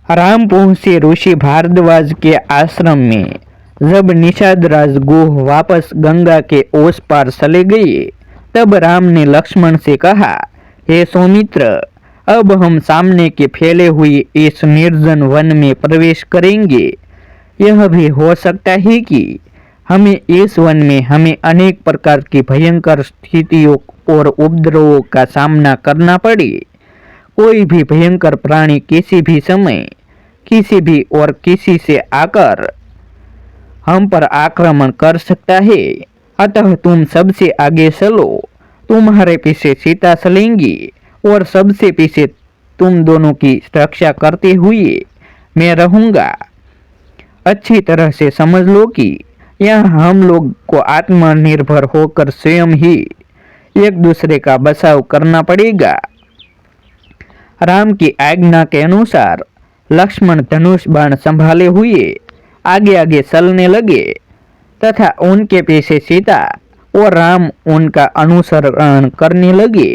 राम पहुंचे ऋषि भारद्वाज के आश्रम में। जब निषाद राज गुह वापस गंगा के उस पार चले गए, तब राम ने लक्ष्मण से कहा, हे सौमित्र, अब हम सामने के फैले हुए इस निर्जन वन में प्रवेश करेंगे। यह भी हो सकता है कि हमें इस वन में हमें अनेक प्रकार की भयंकर स्थितियों और उपद्रवों का सामना करना पड़े। कोई भी भयंकर प्राणी किसी भी समय किसी भी और किसी से आकर हम पर आक्रमण कर सकता है। अतः तुम सबसे आगे चलो, तुम्हारे पीछे सीता चलेंगी और सबसे पीछे तुम दोनों की रक्षा करते हुए मैं रहूंगा। अच्छी तरह से समझ लो कि यहाँ हम लोग को आत्मनिर्भर होकर स्वयं ही एक दूसरे का बचाव करना पड़ेगा। राम की आज्ञा के अनुसार लक्ष्मण धनुष बाण संभाले हुए आगे आगे चलने लगे तथा उनके पीछे सीता और राम उनका अनुसरण करने लगे।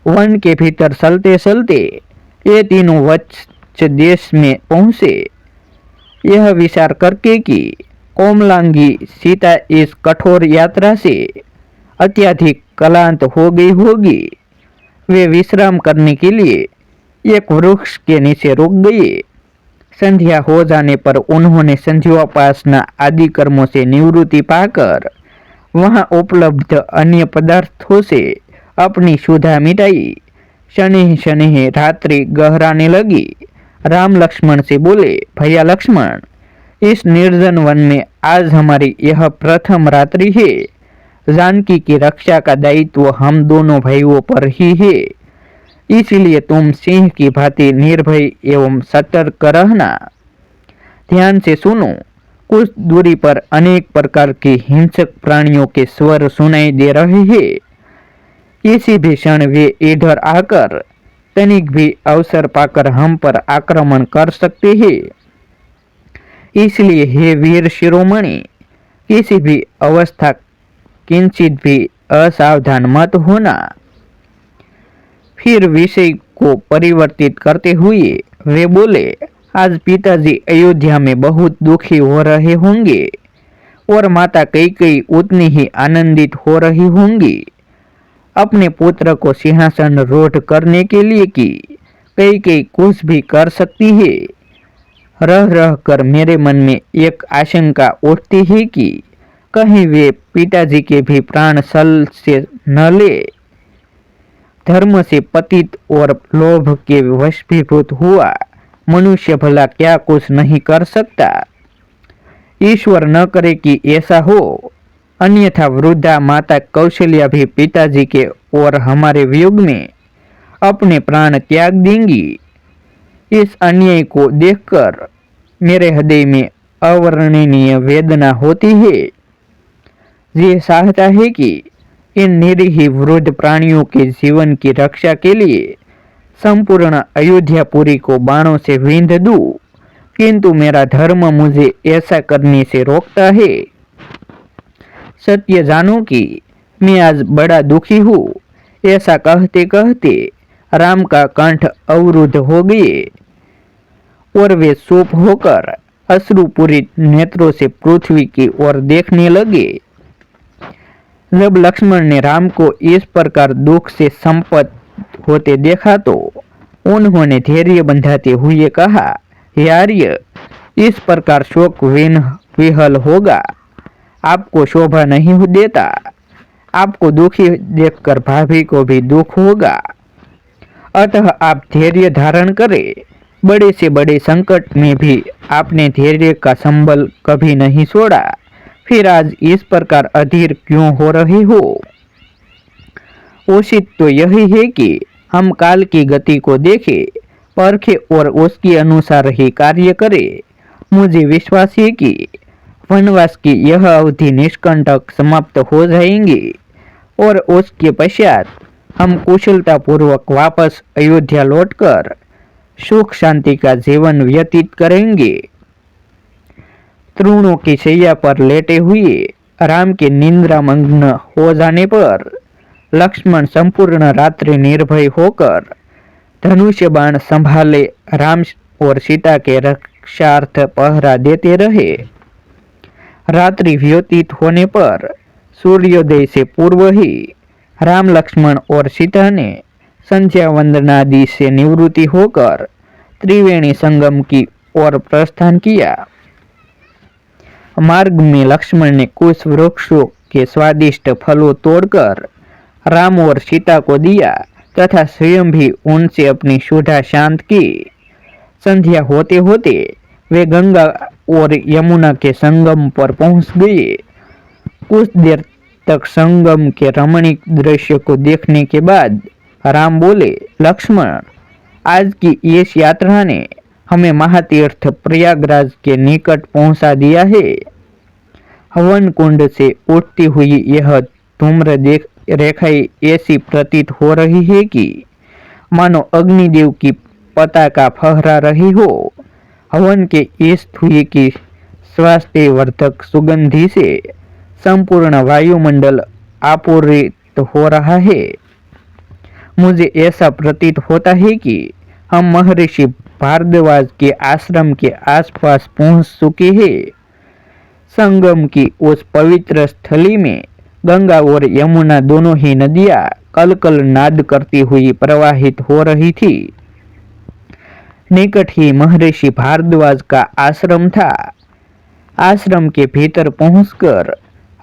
वन के भीतर चलते चलते ये तीनों वत्स देश में पहुंचे। यह विचार करके कि कोमलांगी सीता इस कठोर यात्रा से अत्यधिक क्लांत हो गई होगी, वे विश्राम करने के लिए एक वृक्ष के नीचे रुक गए। संध्या हो जाने पर उन्होंने संध्योपासना आदि कर्मों से निवृत्ति पाकर वहां उपलब्ध अन्य पदार्थों से अपनी क्षुधा मिटाई। शनि शनि रात्रि गहराने लगी। राम लक्ष्मण से बोले, भैया लक्ष्मण, इस निर्जन वन में आज हमारी यह प्रथम रात्रि है। जानकी की रक्षा का दायित्व हम दोनों भाइयों पर ही है, इसलिए तुम सिंह की भांति निर्भय एवं सतर्क रहना। ध्यान से सुनो, कुछ दूरी पर अनेक प्रकार के हिंसक प्राणियों के स्वर सुनाई दे रहे हैं। किसी भी क्षण वे इधर आकर तनिक भी अवसर पाकर हम पर आक्रमण कर सकते हैं। इसलिए हे वीर शिरोमणि, किसी भी अवस्था किंचित भी असावधान मत होना। फिर विषय को परिवर्तित करते हुए वे बोले, आज पिताजी अयोध्या में बहुत दुखी हो रहे होंगे और माता कैकेयी उतनी ही आनंदित हो रही होंगी। अपने पुत्र को सिंहासन रूढ़ करने के लिए कि कैकेयी कुछ भी कर सकती है। रह रह कर मेरे मन में एक आशंका उठती है कि कहीं वे पिताजी के भी प्राण छल से न ले। धर्म से पतित और लोभ के वशीभूत हुआ मनुष्य भला क्या कुछ नहीं कर सकता। ईश्वर न करे कि ऐसा हो, अन्यथा वृद्धा माता कौशल्या भी पिताजी के और हमारे वियोग में अपने प्राण त्याग देंगी। इस अन्याय को देखकर मेरे हृदय में अवर्णनीय वेदना होती है। ये चाहता है कि इन निरीह वृद्ध प्राणियों के जीवन की रक्षा के लिए संपूर्ण अयोध्यापुरी को बाणों से विंध दूं, किंतु मेरा धर्म मुझे ऐसा करने से रोकता है। सत्य जानो कि मैं आज बड़ा दुखी हूँ। ऐसा कहते कहते राम का कंठ अवरुद्ध हो गए और वे चुप होकर अश्रुपूरित नेत्रों से पृथ्वी की ओर देखने लगे। जब लक्ष्मण ने राम को इस प्रकार दुख से संपन्न होते देखा तो उन्होंने धैर्य बंधाते हुए कहा, हे आर्य, इस प्रकार शोक विहल होगा आपको शोभा नहीं देता। आपको दुखी देखकर भाभी को भी दुख होगा। अतः आप धैर्य धारण करें। बड़े से बड़े संकट में भी आपने धैर्य का संबल कभी नहीं छोड़ा, फिर आज इस प्रकार अधीर क्यों हो रहे हो? उचित तो यही है कि हम काल की गति को देखें, परखें और उसके अनुसार ही कार्य करें। मुझे विश्वास है कि वनवास की यह अवधि निष्कंटक समाप्त हो जाएंगी और उसके पश्चात हम कुशलतापूर्वक वापस अयोध्या लौटकर सुख शांति का जीवन व्यतीत करेंगे। तृणों की शैया पर लेटे हुए राम के निद्रामग्न हो जाने पर लक्ष्मण संपूर्ण रात्रि निर्भय होकर धनुष्य बाण संभाले राम और सीता के रक्षार्थ पहरा देते रहे। रात्रि व्यतीत होने पर सूर्योदय से पूर्व ही राम, लक्ष्मण और सीता ने संध्या वंदनादि से निवृत्ति होकर त्रिवेणी संगम की ओर प्रस्थान किया। मार्ग में लक्ष्मण ने कुछ वृक्षों के स्वादिष्ट फलों तोड़कर राम और सीता को दिया तथा स्वयं भी उनसे अपनी क्षुधा शांत की। संध्या होते होते वे गंगा और यमुना के संगम पर पहुंच गए। कुछ देर तक संगम के रमणीक दृश्य को देखने के बाद राम बोले, लक्ष्मण, आज की इस यात्रा ने हमें महातीर्थ प्रयागराज के निकट पहुंचा दिया है। हवन कुंड से उठती हुई यह धूम्र रेखाएं ऐसी प्रतीत हो रही है कि मानो अग्निदेव की पताका फहरा रही हो। हवन के इस धुएं की स्वास्थ्यवर्धक सुगंधि से संपूर्ण वायुमंडल आपूरित हो रहा है। मुझे ऐसा प्रतीत होता है कि हम महर्षि भारद्वाज के आश्रम के आसपास पहुंच चुके हैं। संगम की उस पवित्र स्थली में गंगा और यमुना दोनों ही नदियां कलकल नाद करती हुई प्रवाहित हो रही थी। निकट ही महर्षि भारद्वाज का आश्रम था। आश्रम के भीतर पहुंचकर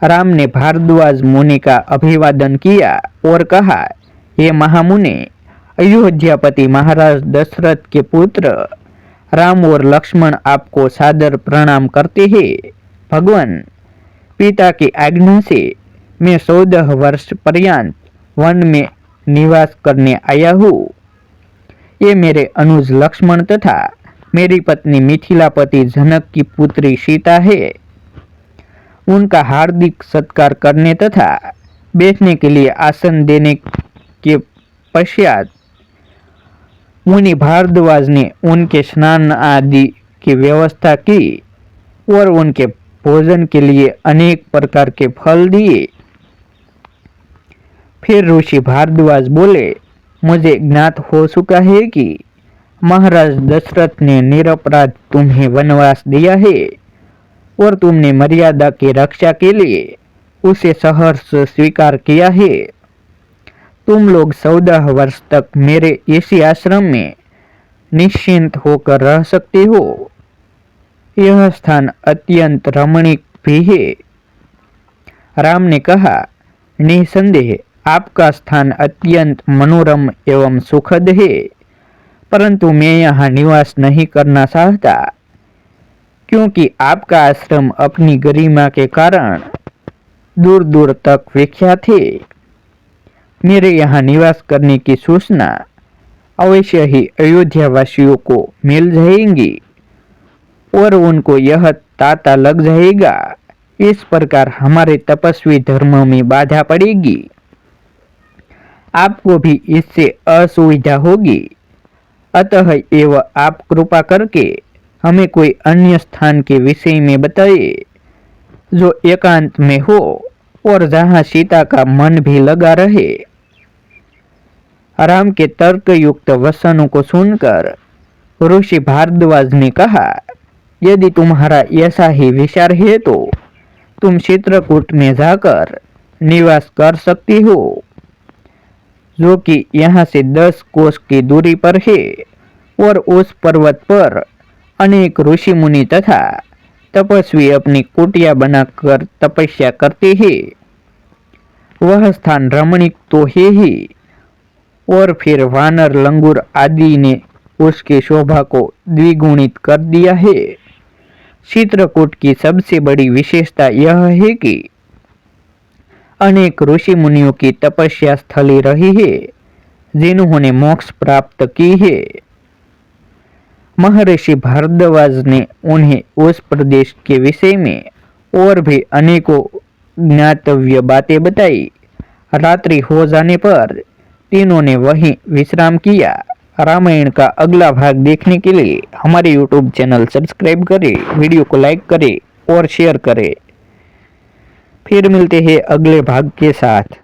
राम ने भारद्वाज मुनि का अभिवादन किया और कहा, हे महामुनि, अयोध्यापति महाराज दशरथ के पुत्र राम और लक्ष्मण आपको सादर प्रणाम करते हैं। भगवान, पिता की आज्ञा से मैं 14 वर्ष पर्यंत वन में निवास करने आया हूँ। ये मेरे अनुज लक्ष्मण तथा मेरी पत्नी मिथिलापति जनक की पुत्री सीता है। उनका हार्दिक सत्कार करने तथा बैठने के लिए आसन देने के पश्चात मुनि भारद्वाज ने उनके स्नान आदि की व्यवस्था की और उनके भोजन के लिए अनेक प्रकार के फल दिए। फिर ऋषि भारद्वाज बोले, मुझे ज्ञात हो चुका है कि महाराज दशरथ ने निरपराध तुम्हें वनवास दिया है और तुमने मर्यादा की रक्षा के लिए उसे सहर्ष स्वीकार किया है। तुम लोग 14 वर्ष तक मेरे इसी आश्रम में निश्चिंत होकर रह सकते हो। यह स्थान अत्यंत रमणीक भी है। राम ने कहा, निसंदेह आपका स्थान अत्यंत मनोरम एवं सुखद है, परंतु मैं यहाँ निवास नहीं करना चाहता, क्योंकि आपका आश्रम अपनी गरिमा के कारण दूर दूर तक विख्यात है। मेरे यहाँ निवास करने की सूचना अवश्य ही अयोध्या वासियों को मिल जाएंगी और उनको यह तांता लग जाएगा। इस प्रकार हमारे तपस्वी धर्म में बाधा पड़ेगी। आपको भी इससे असुविधा होगी। अतः एवं आप कृपा करके हमें कोई अन्य स्थान के विषय में बताइए जो एकांत में हो और जहाँ सीता का मन भी लगा रहे। राम के तर्कयुक्त वचनों को सुनकर ऋषि भारद्वाज ने कहा, यदि तुम्हारा ऐसा ही विचार है तो तुम चित्रकूट में जाकर निवास कर सकती हो, जो कि यहाँ से 10 कोस की दूरी पर है और उस पर्वत पर अनेक ऋषि मुनि तथा तपस्वी अपनी कुटिया बनाकर तपस्या करते हैं। वह स्थान रमणीक तो है ही, और फिर वानर, लंगूर आदि ने उसकी शोभा को द्विगुणित कर दिया है। चित्रकूट की सबसे बड़ी विशेषता यह है कि अनेक ऋषि मुनियों की तपस्या स्थली रही है, जिन्होंने मोक्ष प्राप्त की है। महर्षि भारद्वाज ने उन्हें उस प्रदेश के विषय में और भी अनेकों ज्ञातव्य बातें बताई। रात्रि हो जाने पर तीनों ने वहीं विश्राम किया। रामायण का अगला भाग देखने के लिए हमारे YouTube चैनल सब्सक्राइब करें, वीडियो को लाइक करें और शेयर करें। फिर मिलते हैं अगले भाग के साथ।